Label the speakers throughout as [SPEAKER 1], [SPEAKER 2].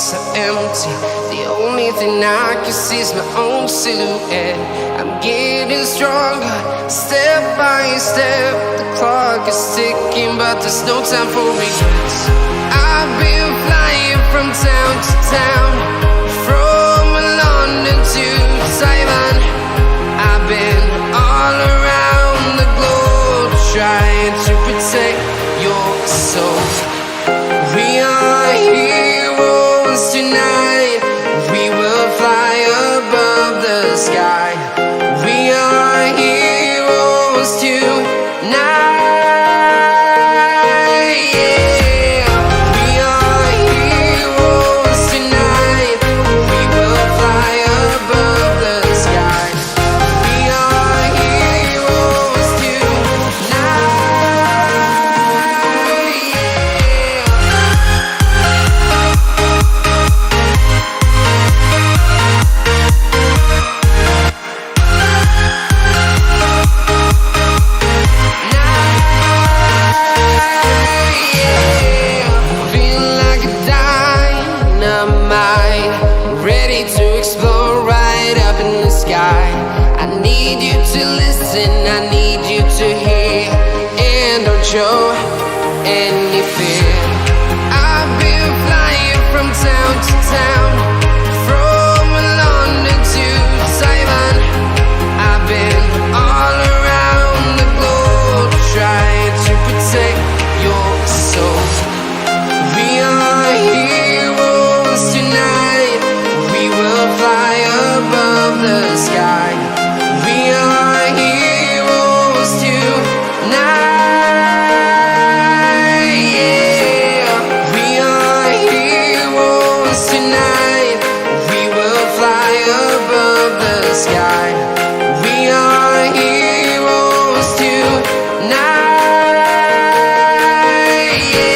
[SPEAKER 1] streets are empty. The only thing I can see is my own silhouette. I'm getting stronger, step by step. The clock is ticking, but there's no time for regrets. I've been flying from town to town, from London to Taiwan. I've been all around the globe, trying to protect your soul. We are heroes tonight. We will fly above the sky. We are heroes tonight. Yeah. We are heroes tonight. We will fly above the sky. We are heroes tonight. I need you to hear, and don't show any fear. I've been flying from town to town, from London to Taiwan. I've been all around the globe, trying to protect your soul. We are heroes tonight. We will fly above the sky. We are heroes tonight. Yeah. We are heroes tonight. We will fly above the sky. We are heroes tonight. Yeah.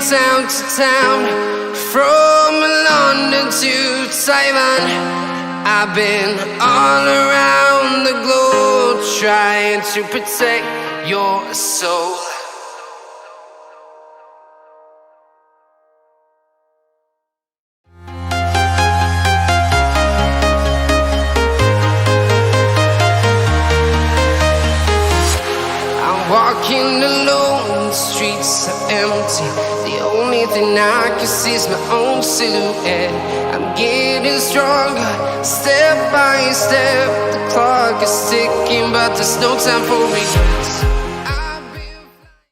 [SPEAKER 1] Town to town, from London to Taiwan. I've been all around the globe, trying to protect your soul. I'm walking alone, the streets are empty. The only thing I can see is my own silhouette. I'm getting stronger, step by step. The clock is ticking, but there's no time for regrets.